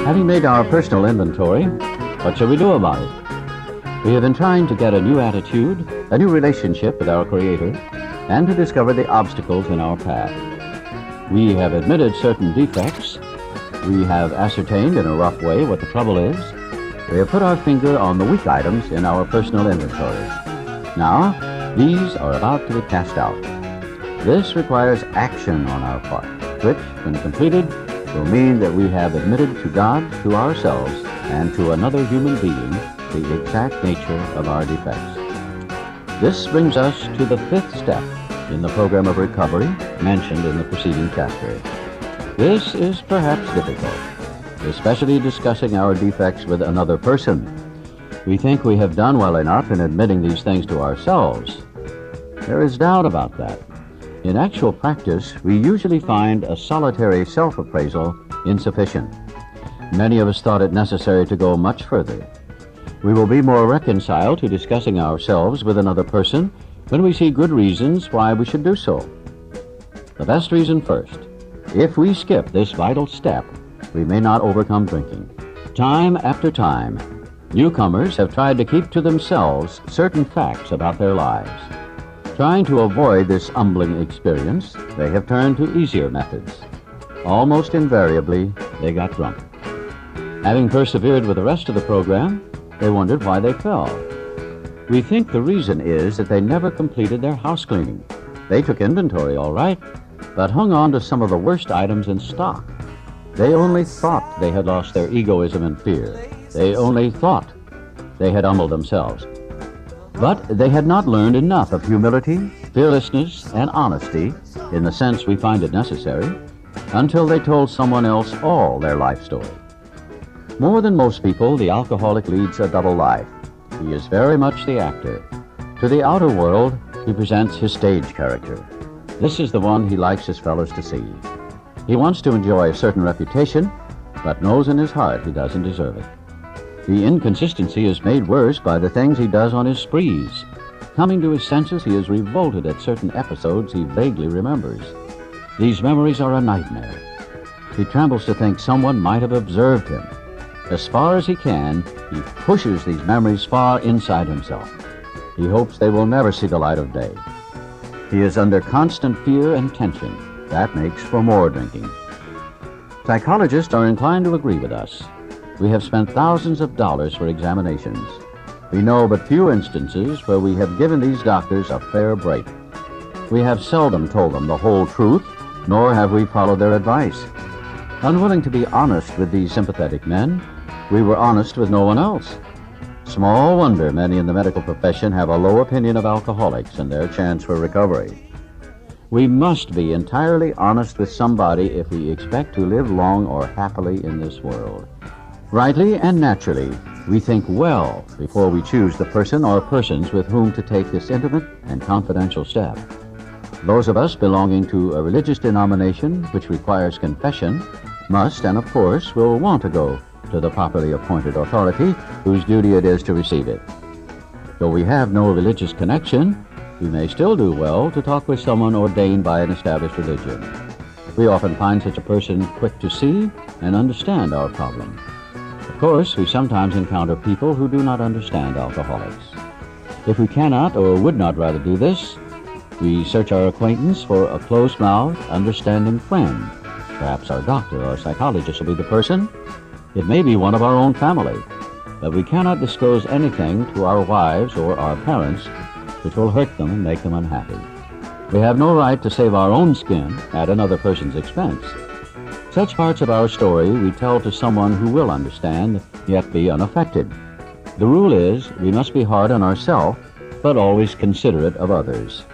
Having made our personal inventory, what shall we do about it? We have been trying to get a new attitude, a new relationship with our Creator, and to discover the obstacles in our path. We have admitted certain defects. We have ascertained in a rough way what the trouble is. We have put our finger on the weak items in our personal inventories. Now, these are about to be cast out. This requires action on our part, which, when completed, will mean that we have admitted to God, to ourselves, and to another human being the exact nature of our defects. This brings us to the fifth step in the program of recovery mentioned in the preceding chapter. This is perhaps difficult, especially discussing our defects with another person. We think we have done well enough in admitting these things to ourselves. There is doubt about that. In actual practice, we usually find a solitary self-appraisal insufficient. Many of us thought it necessary to go much further. We will be more reconciled to discussing ourselves with another person when we see good reasons why we should do so. The best reason first. If we skip this vital step, we may not overcome drinking. Time after time, newcomers have tried to keep to themselves certain facts about their lives. Trying to avoid this humbling experience, they have turned to easier methods. Almost invariably, they got drunk. Having persevered with the rest of the program, they wondered why they fell. We think the reason is that they never completed their house cleaning. They took inventory all right, but hung on to some of the worst items in stock. They only thought they had lost their egoism and fear. They only thought they had humbled themselves. But they had not learned enough of humility, fearlessness, and honesty, in the sense we find it necessary, until they told someone else all their life story. More than most people, the alcoholic leads a double life. He is very much the actor. To the outer world, he presents his stage character. This is the one he likes his fellows to see. He wants to enjoy a certain reputation, but knows in his heart he doesn't deserve it. The inconsistency is made worse by the things he does on his sprees. Coming to his senses, he is revolted at certain episodes he vaguely remembers. These memories are a nightmare. He trembles to think someone might have observed him. As far as he can, he pushes these memories far inside himself. He hopes they will never see the light of day. He is under constant fear and tension. That makes for more drinking. Psychologists are inclined to agree with us. We have spent thousands of dollars for examinations. We know but few instances where we have given these doctors a fair break. We have seldom told them the whole truth, nor have we followed their advice. Unwilling to be honest with these sympathetic men, we were honest with no one else. Small wonder many in the medical profession have a low opinion of alcoholics and their chance for recovery. We must be entirely honest with somebody if we expect to live long or happily in this world. Rightly and naturally, we think well before we choose the person or persons with whom to take this intimate and confidential step. Those of us belonging to a religious denomination which requires confession must, and of course, will want to go to the properly appointed authority whose duty it is to receive it. Though we have no religious connection, we may still do well to talk with someone ordained by an established religion. We often find such a person quick to see and understand our problem. Of course, we sometimes encounter people who do not understand alcoholics. If we cannot or would not rather do this, we search our acquaintance for a close-mouthed, understanding friend. Perhaps our doctor or psychologist will be the person. It may be one of our own family, but we cannot disclose anything to our wives or our parents which will hurt them and make them unhappy. We have no right to save our own skin at another person's expense. Such parts of our story we tell to someone who will understand, yet be unaffected. The rule is we must be hard on ourselves, but always considerate of others.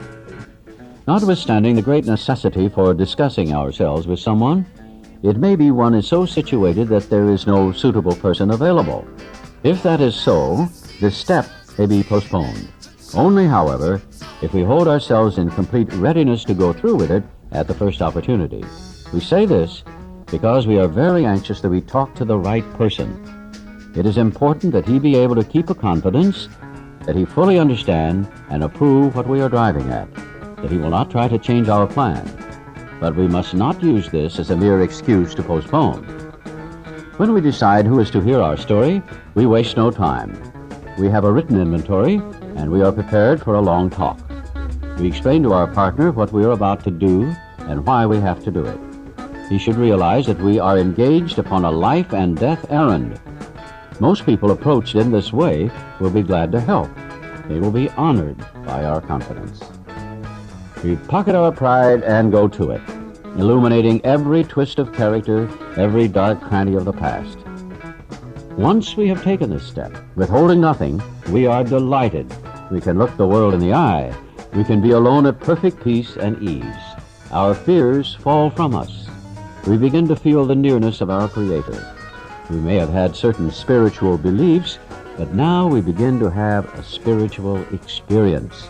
Notwithstanding the great necessity for discussing ourselves with someone, it may be one is so situated that there is no suitable person available. If that is so, this step may be postponed. Only, however, if we hold ourselves in complete readiness to go through with it at the first opportunity. We say this because we are very anxious that we talk to the right person. It is important that he be able to keep a confidence, that he fully understand and approve what we are driving at, that he will not try to change our plan. But we must not use this as a mere excuse to postpone. When we decide who is to hear our story, we waste no time. We have a written inventory, and we are prepared for a long talk. We explain to our partner what we are about to do and why we have to do it. He should realize that we are engaged upon a life and death errand. Most people approached in this way will be glad to help. They will be honored by our confidence. We pocket our pride and go to it, illuminating every twist of character, every dark cranny of the past. Once we have taken this step, withholding nothing, we are delighted. We can look the world in the eye. We can be alone at perfect peace and ease. Our fears fall from us. We begin to feel the nearness of our Creator. We may have had certain spiritual beliefs, but now we begin to have a spiritual experience.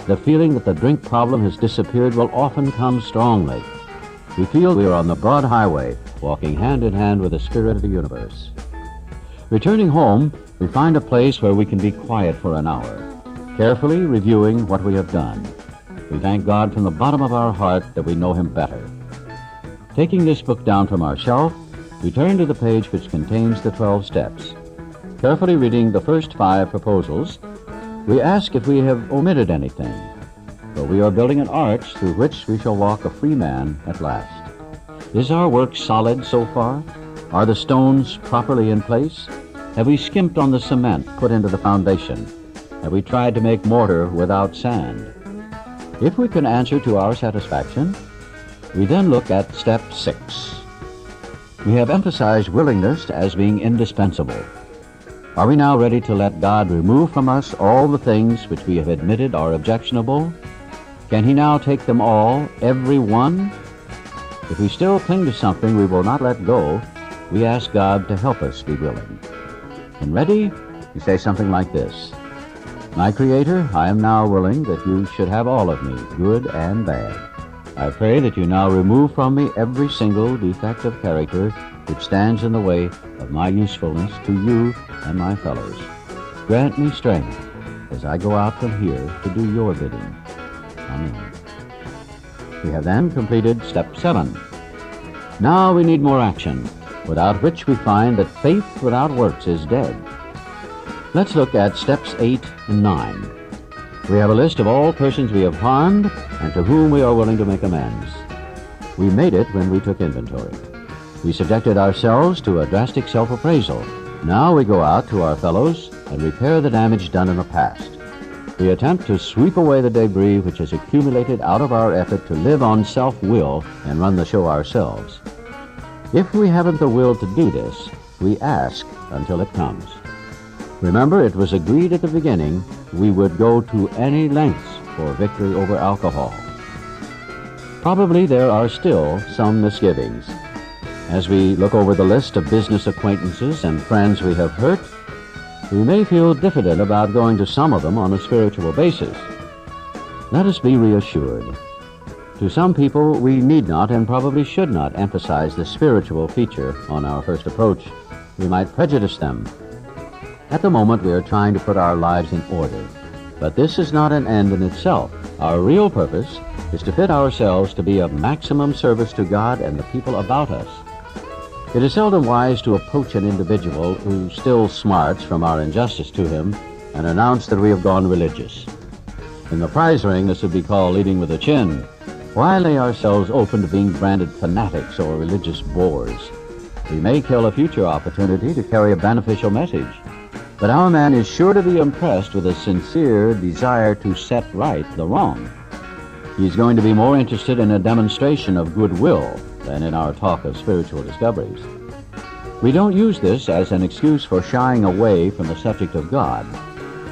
The feeling that the drink problem has disappeared will often come strongly. We feel we are on the broad highway, walking hand in hand with the Spirit of the universe. Returning home, we find a place where we can be quiet for an hour, carefully reviewing what we have done. We thank God from the bottom of our heart that we know Him better. Taking this book down from our shelf, we turn to the page which contains the 12 steps. Carefully reading the first 5 proposals, we ask if we have omitted anything, for we are building an arch through which we shall walk a free man at last. Is our work solid so far? Are the stones properly in place? Have we skimped on the cement put into the foundation? Have we tried to make mortar without sand? If we can answer to our satisfaction, we then look at step 6. We have emphasized willingness as being indispensable. Are we now ready to let God remove from us all the things which we have admitted are objectionable? Can He now take them all, every one? If we still cling to something we will not let go, we ask God to help us be willing. When ready, you say something like this: My Creator, I am now willing that you should have all of me, good and bad. I pray that you now remove from me every single defect of character which stands in the way of my usefulness to you and my fellows. Grant me strength as I go out from here to do your bidding. Amen. We have then completed step 7. Now we need more action, without which we find that faith without works is dead. Let's look at steps 8 and 9. We have a list of all persons we have harmed and to whom we are willing to make amends. We made it when we took inventory. We subjected ourselves to a drastic self-appraisal. Now we go out to our fellows and repair the damage done in the past. We attempt to sweep away the debris which has accumulated out of our effort to live on self-will and run the show ourselves. If we haven't the will to do this, we ask until it comes. Remember, it was agreed at the beginning we would go to any lengths for victory over alcohol. Probably there are still some misgivings. As we look over the list of business acquaintances and friends we have hurt, we may feel diffident about going to some of them on a spiritual basis. Let us be reassured. To some people, we need not and probably should not emphasize the spiritual feature on our first approach. We might prejudice them. At the moment, we are trying to put our lives in order. But this is not an end in itself. Our real purpose is to fit ourselves to be of maximum service to God and the people about us. It is seldom wise to approach an individual who still smarts from our injustice to him and announce that we have gone religious. In the prize ring, this would be called leading with a chin. Why lay ourselves open to being branded fanatics or religious bores? We may kill a future opportunity to carry a beneficial message. But our man is sure to be impressed with a sincere desire to set right the wrong. He's going to be more interested in a demonstration of goodwill than in our talk of spiritual discoveries. We don't use this as an excuse for shying away from the subject of God.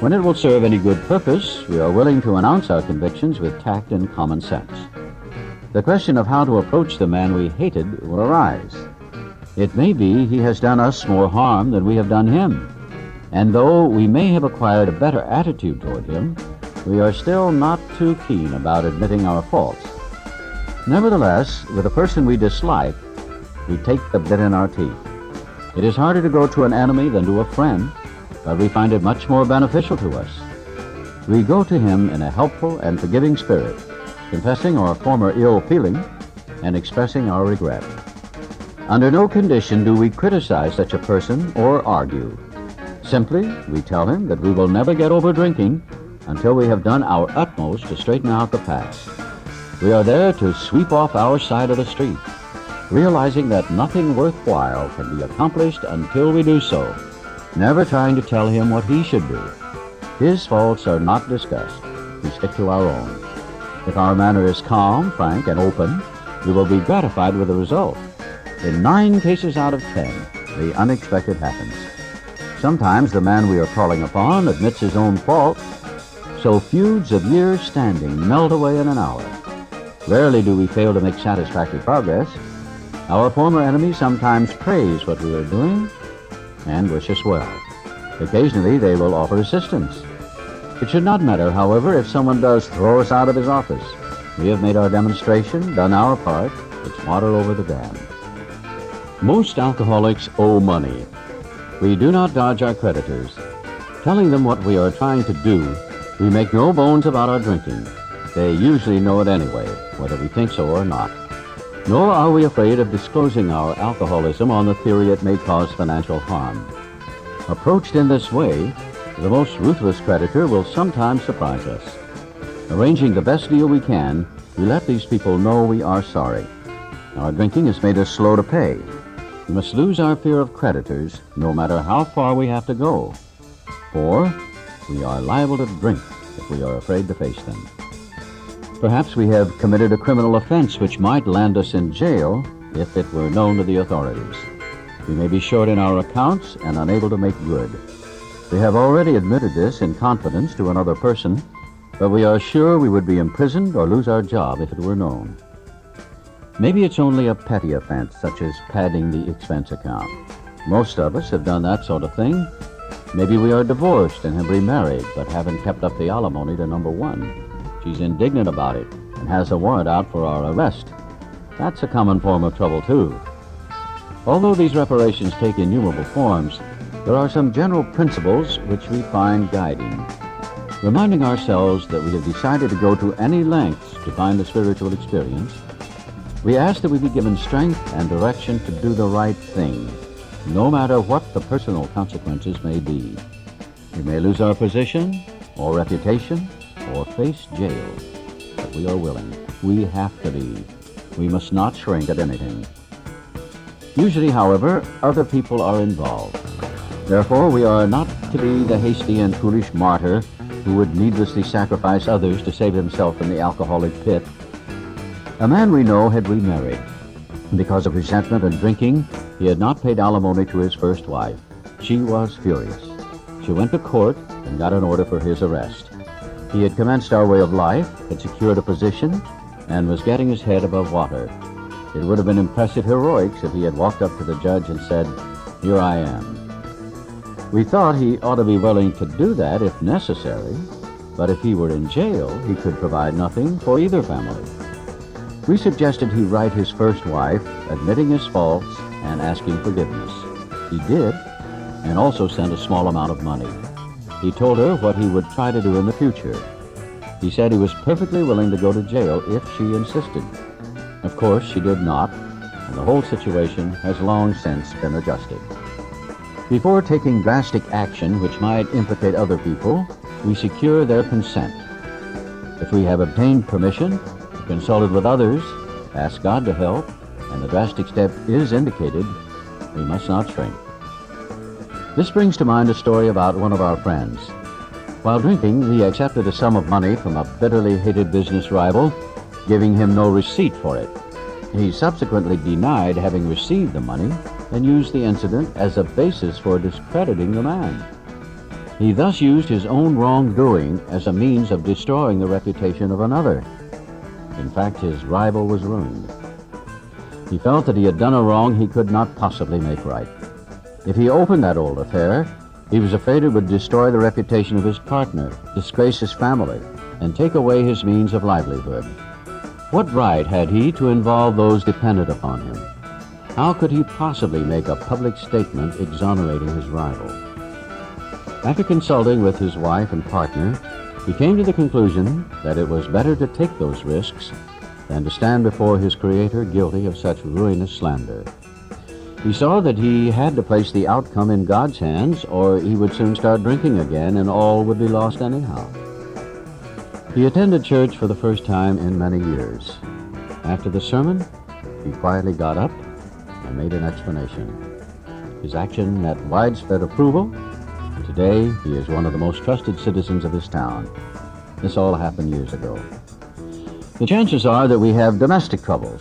When it will serve any good purpose, we are willing to announce our convictions with tact and common sense. The question of how to approach the man we hated will arise. It may be he has done us more harm than we have done him. And though we may have acquired a better attitude toward him, we are still not too keen about admitting our faults. Nevertheless, with a person we dislike, we take the bit in our teeth. It is harder to go to an enemy than to a friend, but we find it much more beneficial to us. We go to him in a helpful and forgiving spirit, confessing our former ill feeling and expressing our regret. Under no condition do we criticize such a person or argue. Simply, we tell him that we will never get over drinking until we have done our utmost to straighten out the past. We are there to sweep off our side of the street, realizing that nothing worthwhile can be accomplished until we do so, never trying to tell him what he should do. His faults are not discussed. We stick to our own. If our manner is calm, frank, and open, we will be gratified with the result. In 9 cases out of 10, the unexpected happens. Sometimes the man we are calling upon admits his own fault, so feuds of years standing melt away in an hour. Rarely do we fail to make satisfactory progress. Our former enemies sometimes praise what we are doing and wish us well. Occasionally they will offer assistance. It should not matter, however, if someone does throw us out of his office. We have made our demonstration, done our part. It's water over the dam. Most alcoholics owe money. We do not dodge our creditors. Telling them what we are trying to do, we make no bones about our drinking. They usually know it anyway, whether we think so or not. Nor are we afraid of disclosing our alcoholism on the theory it may cause financial harm. Approached in this way, the most ruthless creditor will sometimes surprise us. Arranging the best deal we can, we let these people know we are sorry. Our drinking has made us slow to pay. We must lose our fear of creditors, no matter how far we have to go. For we are liable to drink if we are afraid to face them. Perhaps we have committed a criminal offense which might land us in jail if it were known to the authorities. We may be short in our accounts and unable to make good. We have already admitted this in confidence to another person, but we are sure we would be imprisoned or lose our job if it were known. Maybe it's only a petty offense, such as padding the expense account. Most of us have done that sort of thing. Maybe we are divorced and have remarried, but haven't kept up the alimony to number 1. She's indignant about it and has a warrant out for our arrest. That's a common form of trouble, too. Although these reparations take innumerable forms, there are some general principles which we find guiding. Reminding ourselves that we have decided to go to any lengths to find a spiritual experience, we ask that we be given strength and direction to do the right thing, no matter what the personal consequences may be. We may lose our position or reputation or face jail, but we are willing. We have to be. We must not shrink at anything. Usually, however, other people are involved. Therefore, we are not to be the hasty and foolish martyr who would needlessly sacrifice others to save himself from the alcoholic pit. A man we know had remarried. Because of resentment and drinking, he had not paid alimony to his first wife. She was furious. She went to court and got an order for his arrest. He had commenced our way of life, had secured a position, and was getting his head above water. It would have been impressive heroics if he had walked up to the judge and said, "Here I am." We thought he ought to be willing to do that if necessary, but if he were in jail, he could provide nothing for either family. We suggested he write his first wife, admitting his faults and asking forgiveness. He did, and also sent a small amount of money. He told her what he would try to do in the future. He said he was perfectly willing to go to jail if she insisted. Of course, she did not, and the whole situation has long since been adjusted. Before taking drastic action which might implicate other people, we secure their consent. If we have obtained permission, consulted with others, asked God to help, and the drastic step is indicated, we must not shrink. This brings to mind a story about one of our friends. While drinking, he accepted a sum of money from a bitterly hated business rival, giving him no receipt for it. He subsequently denied having received the money and used the incident as a basis for discrediting the man. He thus used his own wrongdoing as a means of destroying the reputation of another. In fact, his rival was ruined. He felt that he had done a wrong he could not possibly make right. If he opened that old affair, he was afraid it would destroy the reputation of his partner, disgrace his family, and take away his means of livelihood. What right had he to involve those dependent upon him? How could he possibly make a public statement exonerating his rival? After consulting with his wife and partner, he came to the conclusion that it was better to take those risks than to stand before his Creator guilty of such ruinous slander. He saw that he had to place the outcome in God's hands, or he would soon start drinking again, and all would be lost anyhow. He attended church for the first time in many years. After the sermon, he quietly got up and made an explanation. His action met widespread approval, and today he is one of the most trusted citizens of his town. This all happened years ago. The chances are that we have domestic troubles.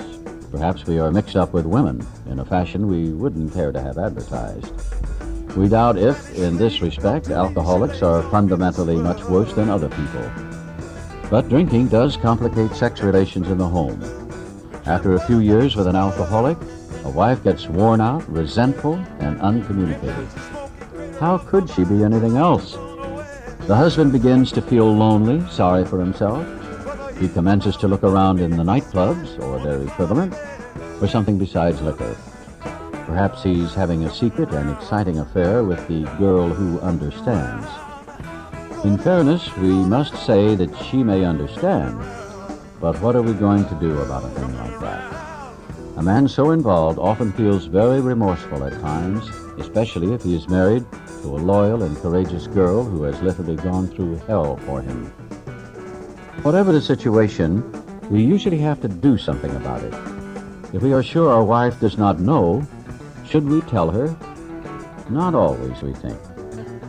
Perhaps we are mixed up with women in a fashion we wouldn't care to have advertised. We doubt if, in this respect, alcoholics are fundamentally much worse than other people. But drinking does complicate sex relations in the home. After a few years with an alcoholic, a wife gets worn out, resentful, and uncommunicative. How could she be anything else? The husband begins to feel lonely, sorry for himself. He commences to look around in the nightclubs, or their equivalent, for something besides liquor. Perhaps he's having a secret and exciting affair with the girl who understands. In fairness, we must say that she may understand, but what are we going to do about a thing like that? A man so involved often feels very remorseful at times, especially if he is married to a loyal and courageous girl who has literally gone through hell for him. Whatever the situation, we usually have to do something about it. If we are sure our wife does not know, should we tell her? Not always, we think.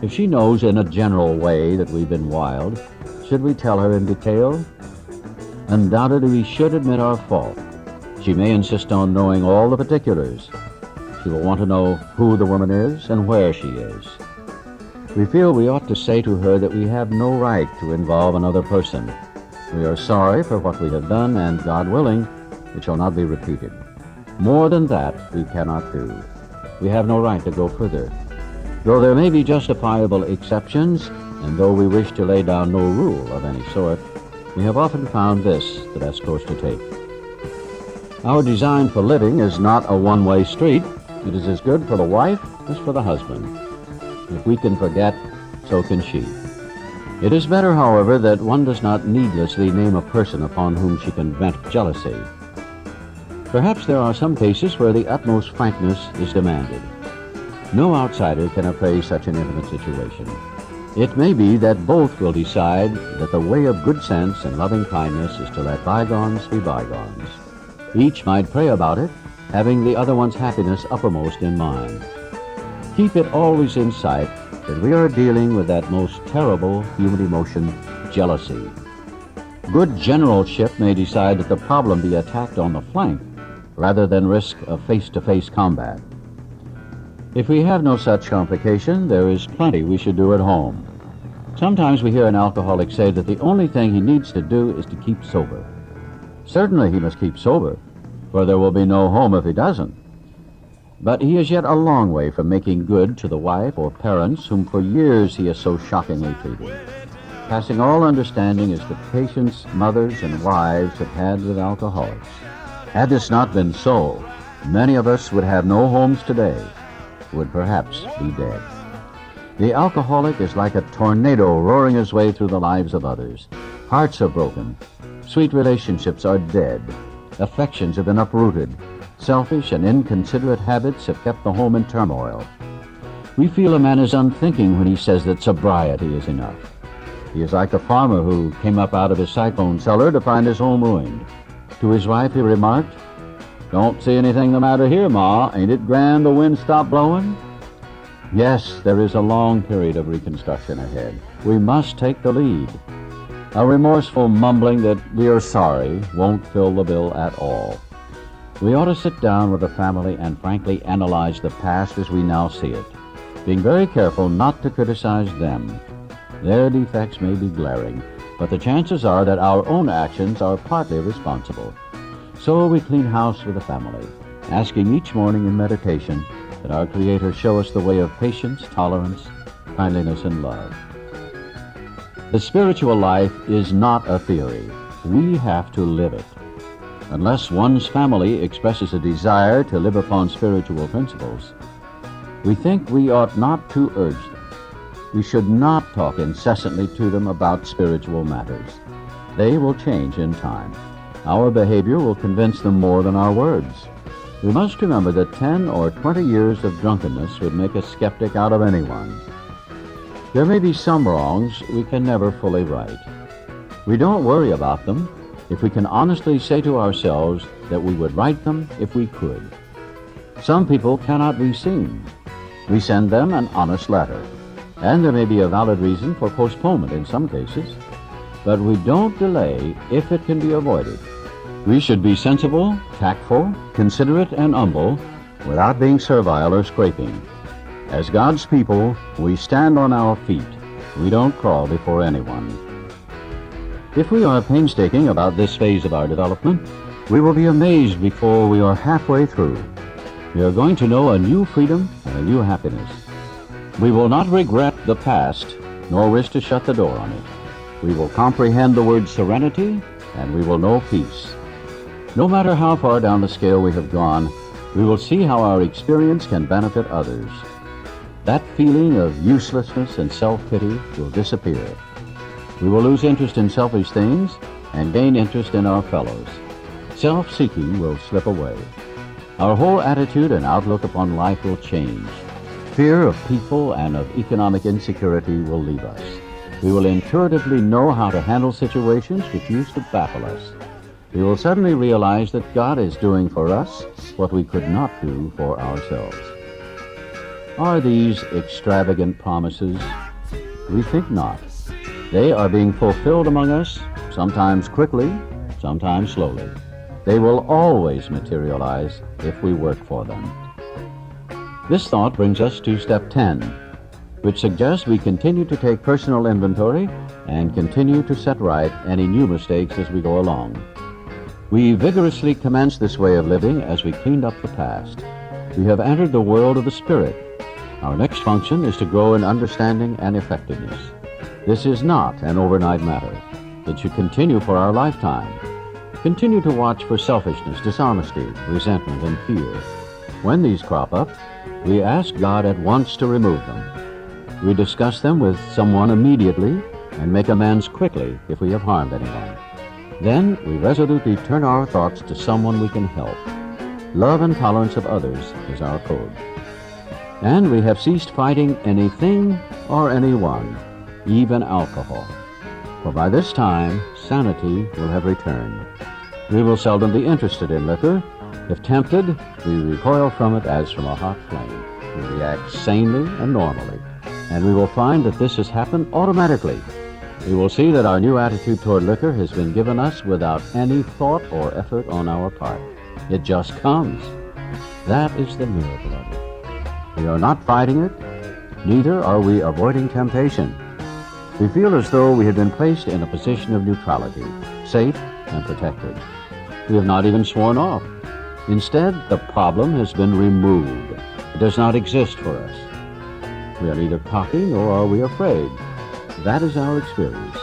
If she knows in a general way that we've been wild, should we tell her in detail? Undoubtedly, we should admit our fault. She may insist on knowing all the particulars. She will want to know who the woman is and where she is. We feel we ought to say to her that we have no right to involve another person. We are sorry for what we have done, and God willing, it shall not be repeated. More than that, we cannot do. We have no right to go further. Though there may be justifiable exceptions, and though we wish to lay down no rule of any sort, we have often found this the best course to take. Our design for living is not a one-way street. It is as good for the wife as for the husband. If we can forget, so can she. It is better, however, that one does not needlessly name a person upon whom she can vent jealousy. Perhaps there are some cases where the utmost frankness is demanded. No outsider can appraise such an intimate situation. It may be that both will decide that the way of good sense and loving kindness is to let bygones be bygones. Each might pray about it, having the other one's happiness uppermost in mind. Keep it always in sight that we are dealing with that most terrible human emotion, jealousy. Good generalship may decide that the problem be attacked on the flank rather than risk a face-to-face combat. If we have no such complication, there is plenty we should do at home. Sometimes we hear an alcoholic say that the only thing he needs to do is to keep sober. Certainly he must keep sober, for there will be no home if he doesn't. But he is yet a long way from making good to the wife or parents whom for years he has so shockingly treated. Passing all understanding is the patience mothers and wives have had with alcoholics. Had this not been so, many of us would have no homes today, would perhaps be dead. The alcoholic is like a tornado roaring his way through the lives of others. Hearts are broken. Sweet relationships are dead. Affections have been uprooted. Selfish and inconsiderate habits have kept the home in turmoil. We feel a man is unthinking when he says that sobriety is enough. He is like a farmer who came up out of his cyclone cellar to find his home ruined. To his wife he remarked, "Don't see anything the matter here, Ma. Ain't it grand the wind stopped blowing?" Yes, there is a long period of reconstruction ahead. We must take the lead. A remorseful mumbling that we are sorry won't fill the bill at all. We ought to sit down with the family and frankly analyze the past as we now see it, being very careful not to criticize them. Their defects may be glaring, but the chances are that our own actions are partly responsible. So we clean house with the family, asking each morning in meditation that our Creator show us the way of patience, tolerance, kindliness, and love. The spiritual life is not a theory. We have to live it. Unless one's family expresses a desire to live upon spiritual principles, we think we ought not to urge them. We should not talk incessantly to them about spiritual matters. They will change in time. Our behavior will convince them more than our words. We must remember that 10 or 20 years of drunkenness would make a skeptic out of anyone. There may be some wrongs we can never fully right. We don't worry about them if we can honestly say to ourselves that we would right them if we could. Some people cannot be seen. We send them an honest letter, and there may be a valid reason for postponement in some cases, but we don't delay if it can be avoided. We should be sensible, tactful, considerate, and humble without being servile or scraping. As God's people, we stand on our feet. We don't crawl before anyone. If we are painstaking about this phase of our development, we will be amazed before we are halfway through. We are going to know a new freedom and a new happiness. We will not regret the past, nor wish to shut the door on it. We will comprehend the word serenity, and we will know peace. No matter how far down the scale we have gone, we will see how our experience can benefit others. That feeling of uselessness and self-pity will disappear. We will lose interest in selfish things and gain interest in our fellows. Self-seeking will slip away. Our whole attitude and outlook upon life will change. Fear of people and of economic insecurity will leave us. We will intuitively know how to handle situations which used to baffle us. We will suddenly realize that God is doing for us what we could not do for ourselves. Are these extravagant promises? We think not. They are being fulfilled among us, sometimes quickly, sometimes slowly. They will always materialize if we work for them. This thought brings us to step 10, which suggests we continue to take personal inventory and continue to set right any new mistakes as we go along. We vigorously commence this way of living as we cleaned up the past. We have entered the world of the Spirit. Our next function is to grow in understanding and effectiveness. This is not an overnight matter. It should continue for our lifetime. Continue to watch for selfishness, dishonesty, resentment, and fear. When these crop up, we ask God at once to remove them. We discuss them with someone immediately and make amends quickly if we have harmed anyone. Then we resolutely turn our thoughts to someone we can help. Love and tolerance of others is our code. And we have ceased fighting anything or anyone, even alcohol. For by this time, sanity will have returned. We will seldom be interested in liquor. If tempted, we recoil from it as from a hot flame. We react sanely and normally, and we will find that this has happened automatically. We will see that our new attitude toward liquor has been given us without any thought or effort on our part. It just comes. That is the miracle of it. We are not fighting it, neither are we avoiding temptation. We feel as though we had been placed in a position of neutrality, safe and protected. We have not even sworn off. Instead, the problem has been removed. It does not exist for us. We are neither cocky nor are we afraid. That is our experience.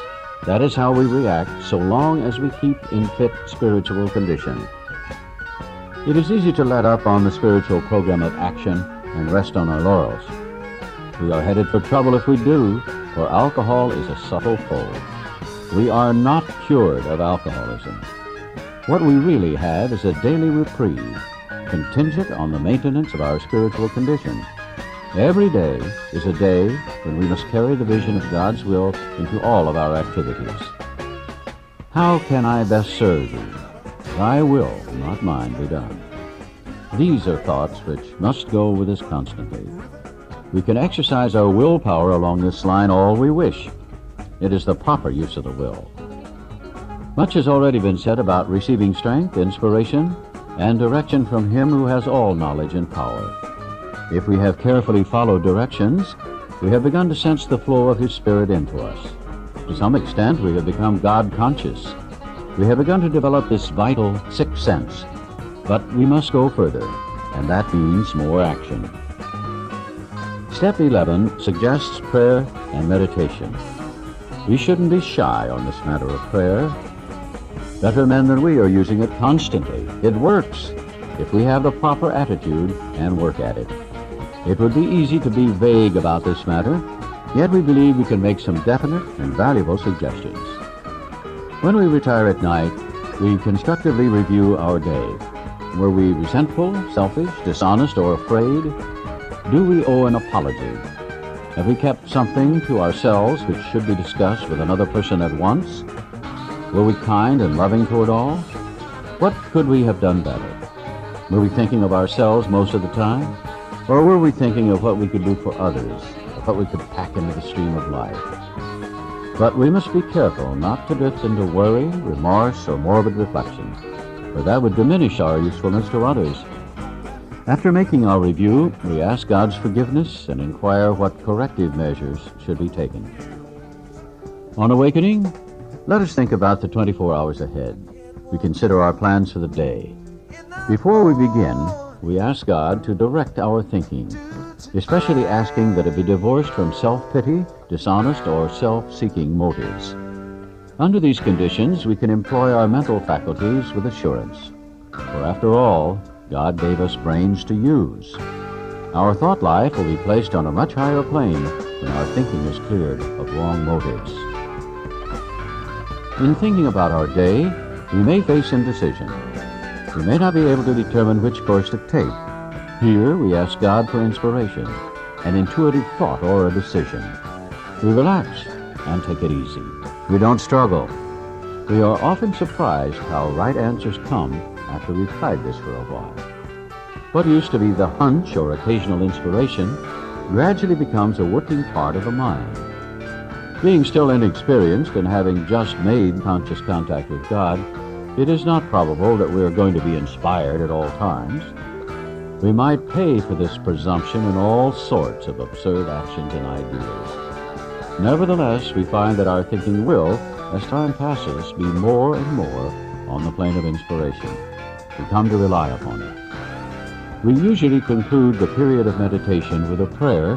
That is how we react so long as we keep in fit spiritual condition. It is easy to let up on the spiritual program of action and rest on our laurels. We are headed for trouble if we do, for alcohol is a subtle foe. We are not cured of alcoholism. What we really have is a daily reprieve, contingent on the maintenance of our spiritual condition. Every day is a day when we must carry the vision of God's will into all of our activities. How can I best serve thee? Thy will, not mine, be done. These are thoughts which must go with us constantly. We can exercise our willpower along this line all we wish. It is the proper use of the will. Much has already been said about receiving strength, inspiration, and direction from Him who has all knowledge and power. If we have carefully followed directions, we have begun to sense the flow of His Spirit into us. To some extent, we have become God-conscious. We have begun to develop this vital sixth sense. But we must go further, and that means more action. Step 11 suggests prayer and meditation. We shouldn't be shy on this matter of prayer. Better men than we are using it constantly. It works if we have the proper attitude and work at it. It would be easy to be vague about this matter, yet we believe we can make some definite and valuable suggestions. When we retire at night, we constructively review our day. Were we resentful, selfish, dishonest, or afraid? Do we owe an apology? Have we kept something to ourselves which should be discussed with another person at once? Were we kind and loving toward all? What could we have done better? Were we thinking of ourselves most of the time? Or were we thinking of what we could do for others, of what we could pack into the stream of life? But we must be careful not to drift into worry, remorse, or morbid reflection, for that would diminish our usefulness to others. After making our review, we ask God's forgiveness and inquire what corrective measures should be taken. On awakening, let us think about the 24 hours ahead. We consider our plans for the day. Before we begin, we ask God to direct our thinking, especially asking that it be divorced from self-pity, dishonest, or self-seeking motives. Under these conditions, we can employ our mental faculties with assurance. For after all, God gave us brains to use. Our thought life will be placed on a much higher plane when our thinking is cleared of wrong motives. In thinking about our day, we may face indecision. We may not be able to determine which course to take. Here we ask God for inspiration, an intuitive thought or a decision. We relax and take it easy. We don't struggle. We are often surprised how right answers come after we've tried this for a while. What used to be the hunch or occasional inspiration gradually becomes a working part of the mind. Being still inexperienced and having just made conscious contact with God, it is not probable that we are going to be inspired at all times. We might pay for this presumption in all sorts of absurd actions and ideas. Nevertheless, we find that our thinking will, as time passes, be more and more on the plane of inspiration. We come to rely upon it. We usually conclude the period of meditation with a prayer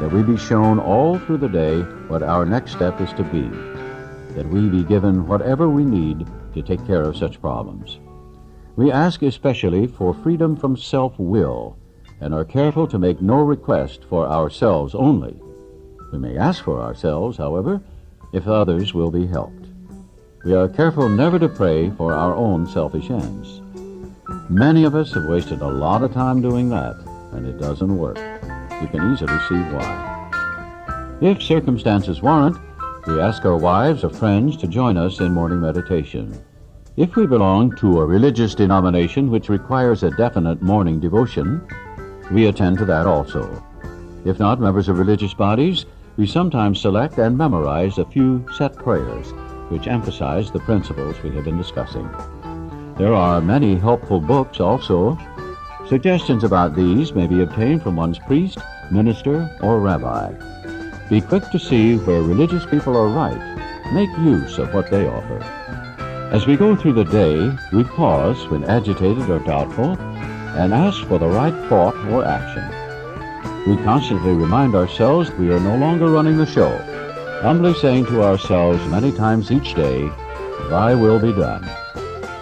that we be shown all through the day what our next step is to be, that we be given whatever we need to take care of such problems. We ask especially for freedom from self-will and are careful to make no request for ourselves only. We may ask for ourselves, however, if others will be helped. We are careful never to pray for our own selfish ends. Many of us have wasted a lot of time doing that, and it doesn't work. You can easily see why. If circumstances warrant, we ask our wives or friends to join us in morning meditation. If we belong to a religious denomination which requires a definite morning devotion, we attend to that also. If not members of religious bodies, we sometimes select and memorize a few set prayers which emphasize the principles we have been discussing. There are many helpful books also. Suggestions about these may be obtained from one's priest, minister, or rabbi. Be quick to see where religious people are right. Make use of what they offer. As we go through the day, we pause when agitated or doubtful and ask for the right thought or action. We constantly remind ourselves we are no longer running the show, humbly saying to ourselves many times each day, "Thy will be done."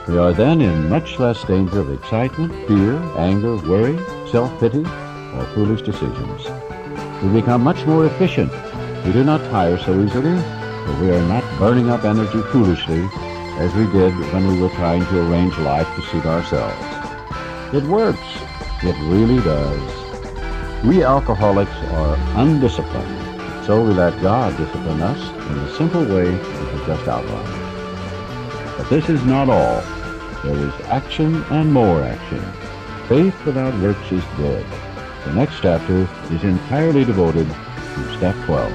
We are then in much less danger of excitement, fear, anger, worry, self-pity, or foolish decisions. We become much more efficient. We do not tire so easily, for we are not burning up energy foolishly as we did when we were trying to arrange life to suit ourselves. It works. It really does. We alcoholics are undisciplined, so we let God discipline us in the simple way we have just outlined. But this is not all. There is action and more action. Faith without works is dead. The next chapter is entirely devoted to step 12.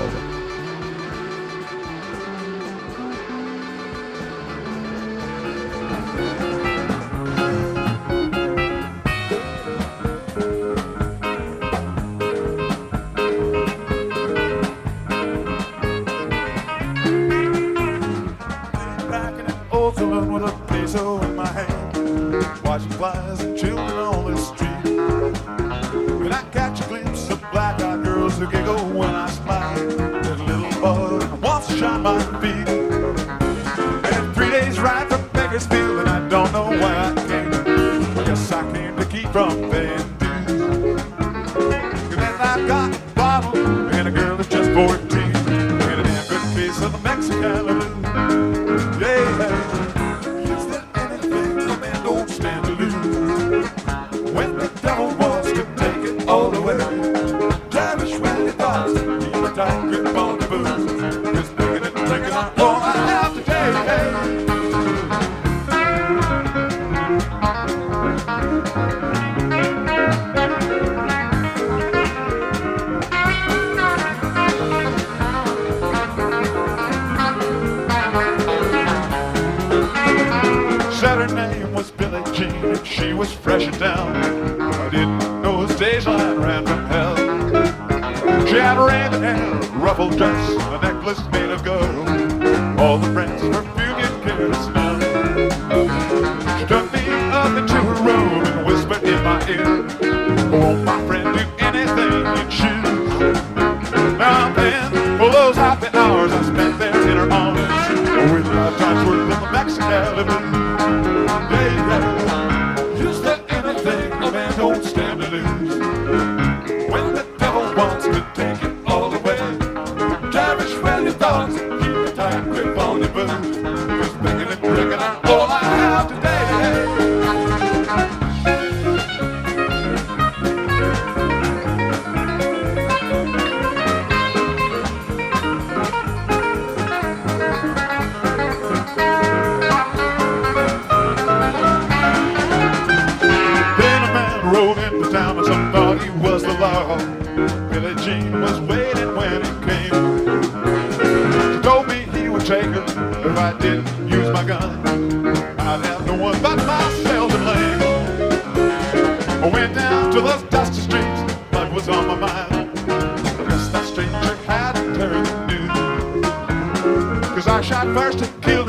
With a peso in my hand, watching flies and children on the street. When I catch a glimpse of black-eyed girls who giggle when I smile, there's a little boy who wants to shine my feet. And 3 days ride from Bakersfield, and I don't know why I came. I guess I came to keep from paying dues. And then I've got a bottle, and a girl that's just 14, and a damn good case of the Mexican blues. Yeah. Is there anything a man don't stand to lose? her name was Billie Jean, and she was fresh and down. I didn't know the stage line ran from hell. She had raven hair, ruffled dress, a necklace made of gold. All the friends, perfume you'd care to smell. She took me up into her room and whispered in my ear, "Oh, my friend, do anything you choose." Now and then, for those happy hours I spent there in her arms, with lifetime's worth of Mexican blues. Yeah, just let anything a man don't stand to lose. When the devil wants to take it all away, cherish well your thoughts, keep a tight grip on your boots. 'Cause begging and drinking are all I have today. Rode into town and some thought he was the law. Billie Jean was waiting when he came. She told me he would take her if I didn't use my gun. I'd have no one but myself to blame. I went down to those dusty streets, blood was on my mind. I guess that stranger hadn't turned the news. 'Cause I shot first and killed